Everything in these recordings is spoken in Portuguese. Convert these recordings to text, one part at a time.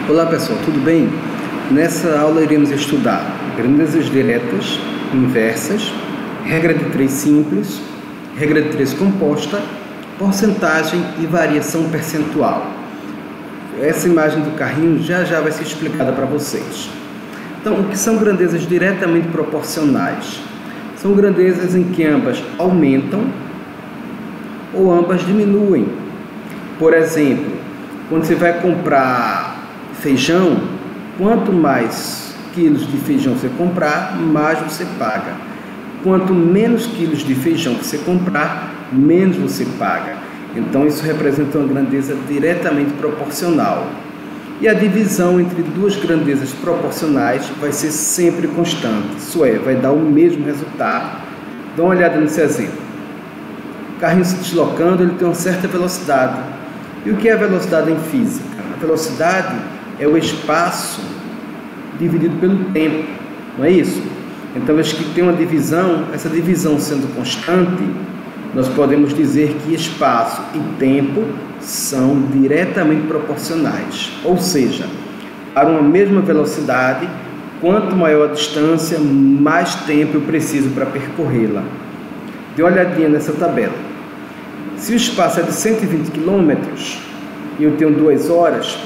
Olá pessoal, tudo bem? Nessa aula iremos estudar grandezas diretas, inversas, regra de 3 simples, regra de 3 composta, porcentagem e variação percentual. Essa imagem do carrinho já vai ser explicada para vocês. Então, o que são grandezas diretamente proporcionais? São grandezas em que ambas aumentam ou ambas diminuem. Por exemplo, quando você vai comprar feijão, quanto mais quilos de feijão você comprar, mais você paga. Quanto menos quilos de feijão você comprar, menos você paga. Então isso representa uma grandeza diretamente proporcional. E a divisão entre duas grandezas proporcionais vai ser sempre constante, isso é, vai dar o mesmo resultado. Dá uma olhada nesse exemplo. O carrinho se deslocando, ele tem uma certa velocidade. E o que é a velocidade em física? A velocidade é o espaço dividido pelo tempo, não é isso? Então, acho que tem uma divisão, essa divisão sendo constante, nós podemos dizer que espaço e tempo são diretamente proporcionais. Ou seja, para uma mesma velocidade, quanto maior a distância, mais tempo eu preciso para percorrê-la. Dê uma olhadinha nessa tabela. Se o espaço é de 120 km e eu tenho 2 horas,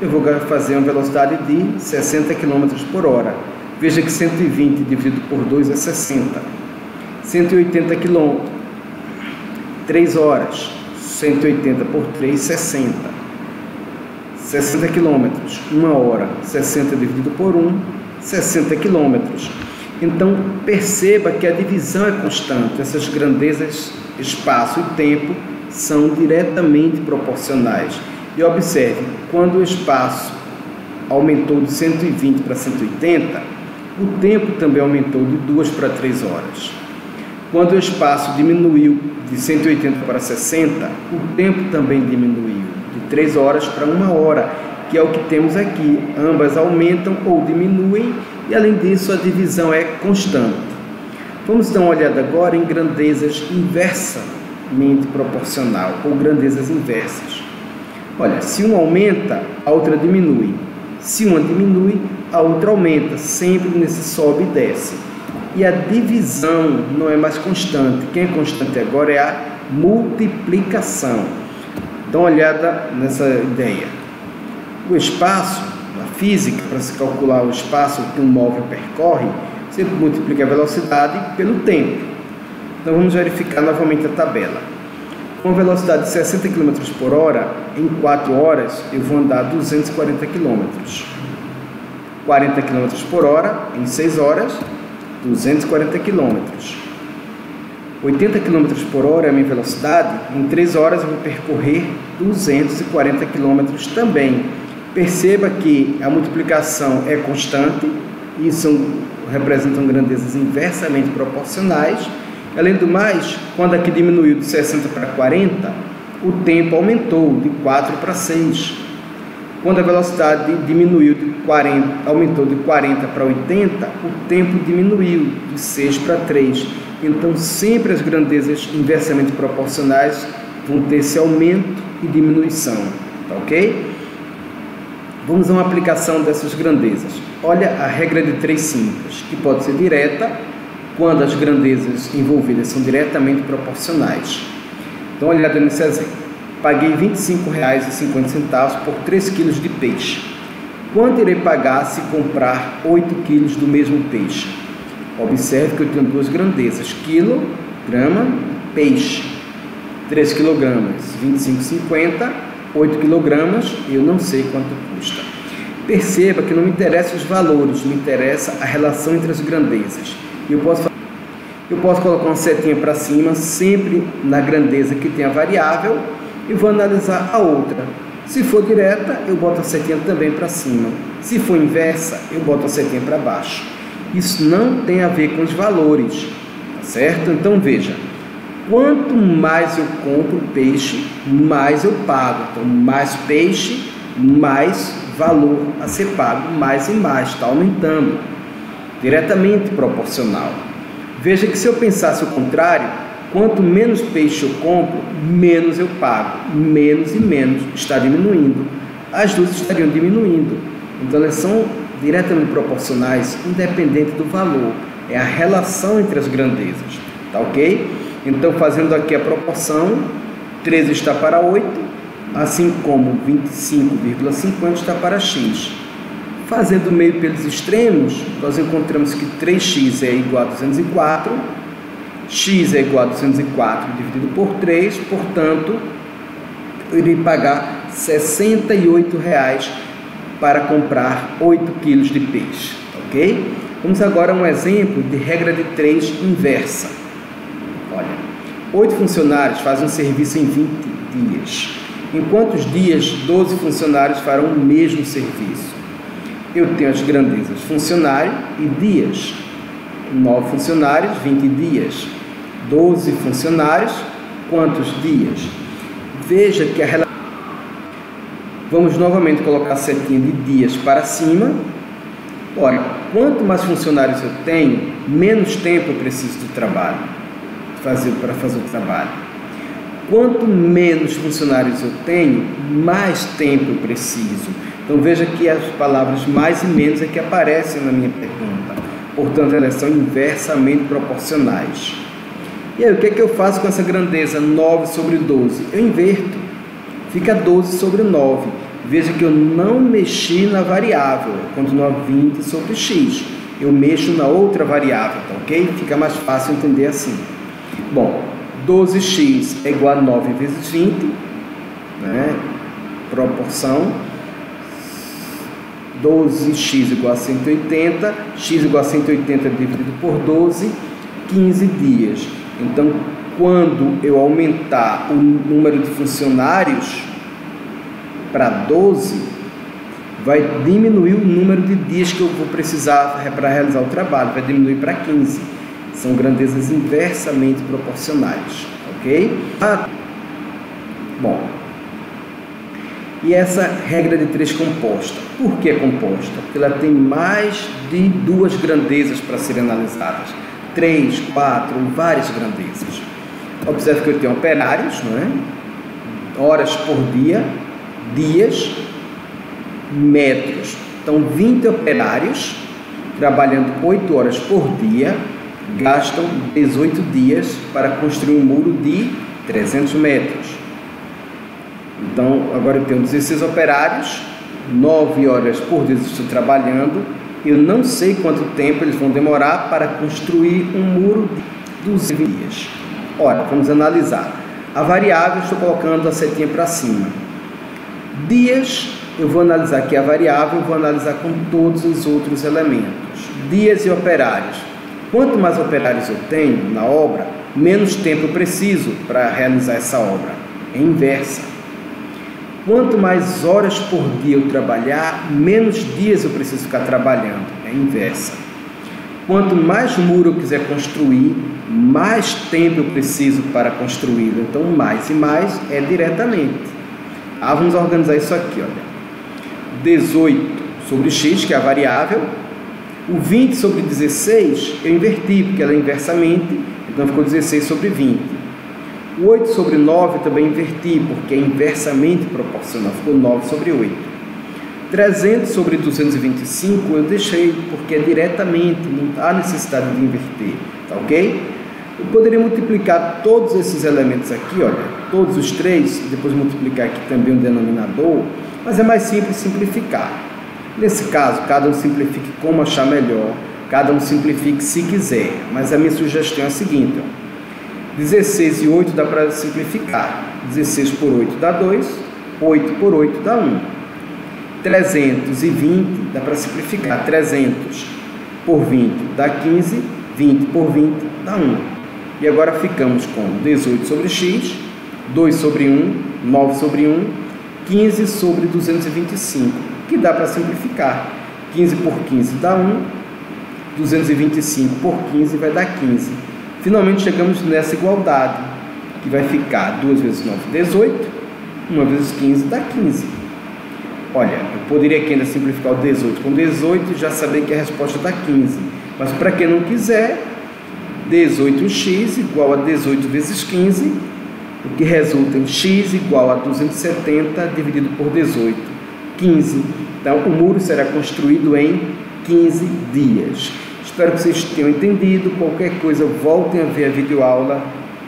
eu vou fazer uma velocidade de 60 km por hora. Veja que 120 dividido por 2 é 60. 180 km, 3 horas. 180 por 3, 60. 60 km, 1 hora. 60 dividido por 1, 60 km. Então, perceba que a divisão é constante. Essas grandezas, espaço e tempo, são diretamente proporcionais. E observe, quando o espaço aumentou de 120 para 180, o tempo também aumentou de 2 para 3 horas. Quando o espaço diminuiu de 180 para 60, o tempo também diminuiu de 3 horas para 1 hora, que é o que temos aqui. Ambas aumentam ou diminuem e, além disso, a divisão é constante. Vamos dar uma olhada agora em grandezas inversamente proporcional ou grandezas inversas. Olha, se uma aumenta, a outra diminui. Se uma diminui, a outra aumenta, sempre nesse sobe e desce. E a divisão não é mais constante. Quem é constante agora é a multiplicação. Dá uma olhada nessa ideia. O espaço, na física, para se calcular o espaço que um móvel percorre, você multiplica a velocidade pelo tempo. Então vamos verificar novamente a tabela. Com a velocidade de 60 km por hora, em 4 horas eu vou andar 240 km. 40 km por hora, em 6 horas, 240 km. 80 km por hora é a minha velocidade, em 3 horas eu vou percorrer 240 km também. Perceba que a multiplicação é constante, isso representam grandezas inversamente proporcionais. Além do mais, quando aqui diminuiu de 60 para 40, o tempo aumentou de 4 para 6. Quando a velocidade diminuiu de 40, aumentou de 40 para 80, o tempo diminuiu de 6 para 3. Então, sempre as grandezas inversamente proporcionais vão ter esse aumento e diminuição, tá ok? Vamos a uma aplicação dessas grandezas. Olha a regra de 3 simples, que pode ser direta, quando as grandezas envolvidas são diretamente proporcionais. Então, olhada nesse exemplo. Paguei R$ 25,50 por 3 kg de peixe. Quanto irei pagar se comprar 8 kg do mesmo peixe? Observe que eu tenho duas grandezas, quilo, grama, peixe. 3 kg, R$ 25,50, 8 kg, eu não sei quanto custa. Perceba que não me interessam os valores, me interessa a relação entre as grandezas. Eu posso colocar uma setinha para cima, sempre na grandeza que tem a variável, e vou analisar a outra. Se for direta, eu boto a setinha também para cima. Se for inversa, eu boto a setinha para baixo. Isso não tem a ver com os valores, tá certo? Então veja, quanto mais eu compro peixe, mais eu pago. Então, mais peixe, mais valor a ser pago, mais e mais, está aumentando. Diretamente proporcional. Veja que se eu pensasse o contrário, quanto menos peixe eu compro, menos eu pago. Menos e menos está diminuindo. as duas estariam diminuindo. Então elas são diretamente proporcionais, independente do valor. É a relação entre as grandezas, tá ok? Então, fazendo aqui a proporção, 13 está para 8, assim como 25,50 está para x. Fazendo o meio pelos extremos, nós encontramos que 3x é igual a 204, x é igual a 204 dividido por 3, portanto, eu irei pagar R$ 68 para comprar 8 kg de peixe, ok? Vamos agora a um exemplo de regra de 3 inversa. Olha, 8 funcionários fazem um serviço em 20 dias. Em quantos dias 12 funcionários farão o mesmo serviço? Eu tenho as grandezas funcionário e dias. 9 funcionários, 20 dias. 12 funcionários, quantos dias? Veja que a relação... Vamos novamente colocar a setinha de dias para cima. Ora, quanto mais funcionários eu tenho, menos tempo eu preciso do trabalho, para fazer o trabalho. Quanto menos funcionários eu tenho, mais tempo eu preciso. Então veja que as palavras mais e menos é que aparecem na minha pergunta. Portanto, elas são inversamente proporcionais. E aí, o que é que eu faço com essa grandeza 9 sobre 12? Eu inverto. Fica 12 sobre 9. Veja que eu não mexi na variável. Continua 20 sobre x. Eu mexo na outra variável, tá ok? Fica mais fácil entender assim. Bom, 12x é igual a 9 vezes 20, né? Proporção. 12x igual a 180, x igual a 180 dividido por 12, 15 dias. Então, quando eu aumentar o número de funcionários para 12, vai diminuir o número de dias que eu vou precisar para realizar o trabalho, vai diminuir para 15. São grandezas inversamente proporcionais, ok? Bom, e essa regra de 3 composta, por que composta? Porque ela tem mais de 2 grandezas para serem analisadas, 3, 4, várias grandezas. Observe que eu tenho operários, não é? Horas por dia, dias, metros. Então, 20 operários trabalhando 8 horas por dia gastam 18 dias para construir um muro de 300 metros. Então, agora eu tenho 16 operários, 9 horas por dia estou trabalhando. Eu não sei quanto tempo eles vão demorar para construir um muro de 200 dias. Ora, vamos analisar. A variável, estou colocando a setinha para cima. Dias, eu vou analisar aqui a variável, vou analisar com todos os outros elementos. Dias e operários. Quanto mais operários eu tenho na obra, menos tempo eu preciso para realizar essa obra. É inversa. Quanto mais horas por dia eu trabalhar, menos dias eu preciso ficar trabalhando. É inversa. Quanto mais muro eu quiser construir, mais tempo eu preciso para construí-lo. Então, mais e mais é diretamente. Vamos organizar isso aqui, olha. 18 sobre x, que é a variável. O 20 sobre 16, eu inverti, porque ela é inversamente, então ficou 16 sobre 20. O 8 sobre 9 eu também inverti, porque é inversamente proporcional, ficou 9 sobre 8. 300 sobre 225 eu deixei, porque é diretamente, não há necessidade de inverter, tá ok? Eu poderia multiplicar todos esses elementos aqui, olha, todos os 3, depois multiplicar aqui também o denominador, mas é mais simples simplificar. Nesse caso, cada um simplifique como achar melhor, cada um simplifique se quiser, mas a minha sugestão é a seguinte, ó. 16 e 8 dá para simplificar. 16 por 8 dá 2, 8 por 8 dá 1. 320 dá para simplificar. 300 por 20 dá 15, 20 por 20 dá 1. E agora ficamos com 18 sobre x, 2 sobre 1, 9 sobre 1, 15 sobre 225, que dá para simplificar. 15 por 15 dá 1, 225 por 15 vai dar 15. Finalmente chegamos nessa igualdade, que vai ficar 2 vezes 9, 18, 1 vezes 15 dá 15. Olha, eu poderia aqui ainda simplificar o 18 com 18 e já saber que a resposta dá 15. Mas para quem não quiser, 18x igual a 18 vezes 15, o que resulta em x igual a 270 dividido por 18. 15. Então, o muro será construído em 15 dias. Espero que vocês tenham entendido. Qualquer coisa, voltem a ver a videoaula.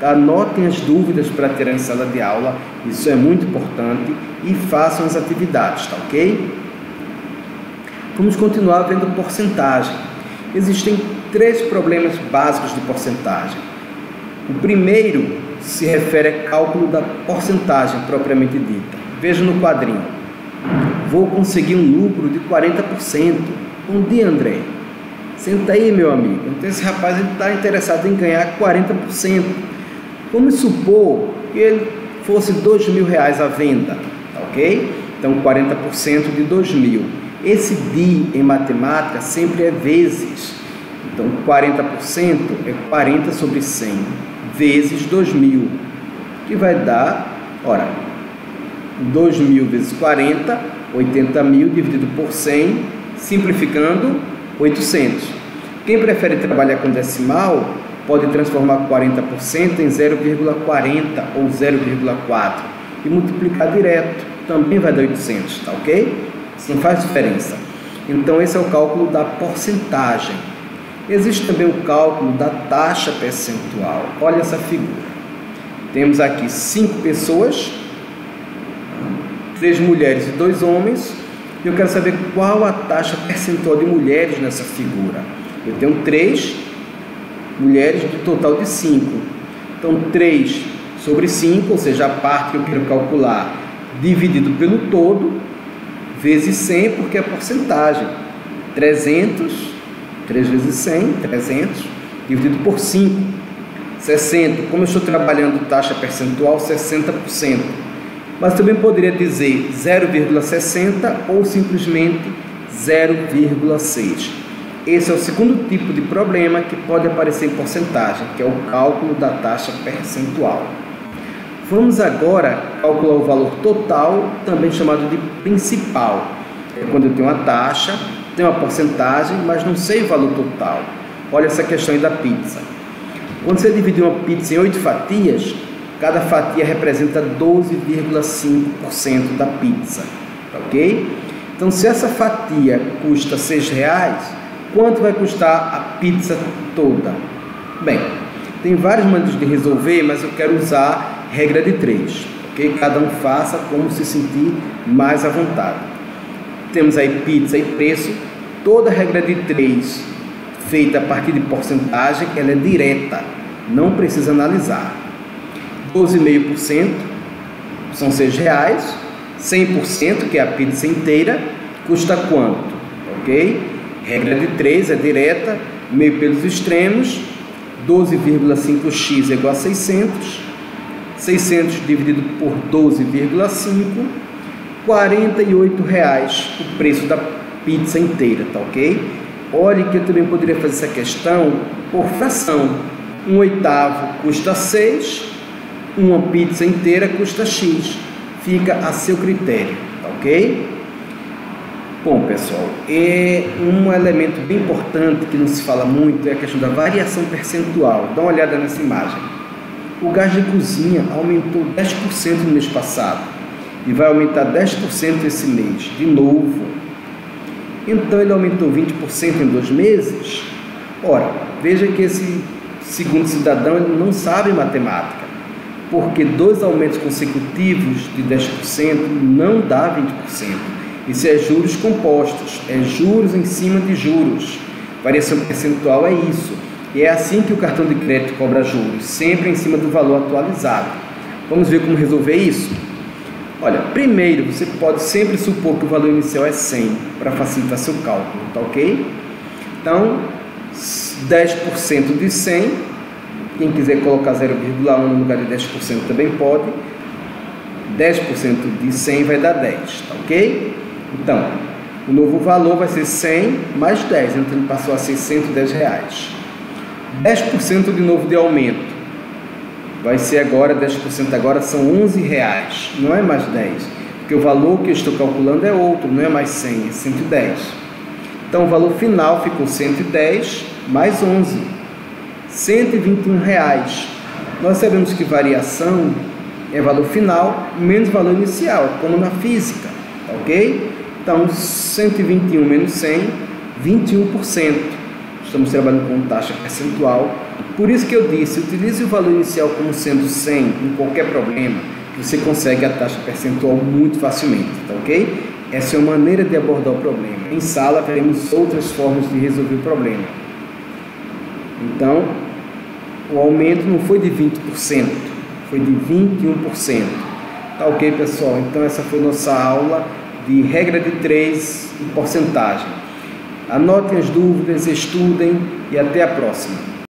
Anotem as dúvidas para ter em sala de aula. Isso é muito importante. E façam as atividades, tá ok? Vamos continuar vendo porcentagem. Existem 3 problemas básicos de porcentagem. O primeiro se refere a cálculo da porcentagem propriamente dita. Veja no quadrinho. Vou conseguir um lucro de 40%. Bom dia, André. Senta aí, meu amigo. Então, esse rapaz está interessado em ganhar 40%. Vamos supor que ele fosse R$2.000 à venda, tá ok? Então, 40% de 2.000. Esse DI em matemática sempre é vezes. Então, 40% é 40 sobre 100 vezes 2.000, que vai dar, ora, 2.000 vezes 40, 80.000 dividido por 100, simplificando, 800. Quem prefere trabalhar com decimal, pode transformar 40% em 0,40 ou 0,4 e multiplicar direto, também vai dar 800, tá ok? Isso não faz diferença. Então, esse é o cálculo da porcentagem. Existe também o cálculo da taxa percentual. Olha essa figura. Temos aqui 5 pessoas, 3 mulheres e 2 homens. E eu quero saber qual a taxa percentual de mulheres nessa figura. Eu tenho 3 mulheres do total de 5. Então, 3 sobre 5, ou seja, a parte que eu quero calcular, dividido pelo todo, vezes 100, porque é porcentagem. 300, 3 vezes 100, 300, dividido por 5. 60, como eu estou trabalhando taxa percentual, 60%. Mas também poderia dizer 0,60 ou simplesmente 0,6. Esse é o segundo tipo de problema que pode aparecer em porcentagem, que é o cálculo da taxa percentual. Vamos agora calcular o valor total, também chamado de principal. É quando eu tenho uma taxa, tenho uma porcentagem, mas não sei o valor total. Olha essa questão aí da pizza. Quando você divide uma pizza em 8 fatias, cada fatia representa 12,5% da pizza, ok? Então, se essa fatia custa R$6, quanto vai custar a pizza toda? Bem, tem várias maneiras de resolver, mas eu quero usar regra de 3, ok? Cada um faça como se sentir mais à vontade. Temos aí pizza e preço. Toda regra de 3 feita a partir de porcentagem, ela é direta, não precisa analisar. 12,5% são R$6, 100%, que é a pizza inteira, custa quanto? Ok? Regra de 3 é direta, meio pelos extremos, 12,5x é igual a 600, 600 dividido por 12,5, R$48 o preço da pizza inteira, tá ok? Olhe que eu também poderia fazer essa questão por fração. 1/8 custa 6, uma pizza inteira custa X. Fica a seu critério, tá ok? Bom, pessoal, um elemento bem importante que não se fala muito é a questão da variação percentual. Dá uma olhada nessa imagem. O gás de cozinha aumentou 10% no mês passado e vai aumentar 10% esse mês, de novo. Então, ele aumentou 20% em 2 meses? Ora, veja que esse segundo cidadão ele não sabe matemática, porque 2 aumentos consecutivos de 10% não dá 20%. Isso é juros compostos, é juros em cima de juros. Variação percentual é isso. E é assim que o cartão de crédito cobra juros, sempre em cima do valor atualizado. Vamos ver como resolver isso? Olha, primeiro você pode sempre supor que o valor inicial é 100 para facilitar seu cálculo, tá ok? Então, 10% de 100, quem quiser colocar 0,1 no lugar de 10% também pode. 10% de 100 vai dar 10, tá ok? Então, o novo valor vai ser 100 mais 10, então ele passou a ser R$110. 10% de novo de aumento. Vai ser agora, 10% agora são R$11, não é mais 10. Porque o valor que eu estou calculando é outro, não é mais 100, é 110. Então o valor final ficou 110 mais 11, R$121. Nós sabemos que variação é valor final menos valor inicial, como na física, ok? Então, 121 menos 100, 21%. Estamos trabalhando com taxa percentual. Por isso que eu disse, utilize o valor inicial como sendo 100 em qualquer problema, que você consegue a taxa percentual muito facilmente, tá ok? Essa é uma maneira de abordar o problema. Em sala, teremos outras formas de resolver o problema. Então, o aumento não foi de 20%, foi de 21%. Tá ok, pessoal? Então, essa foi nossa aula de regra de 3 e porcentagem. Anotem as dúvidas, estudem e até a próxima.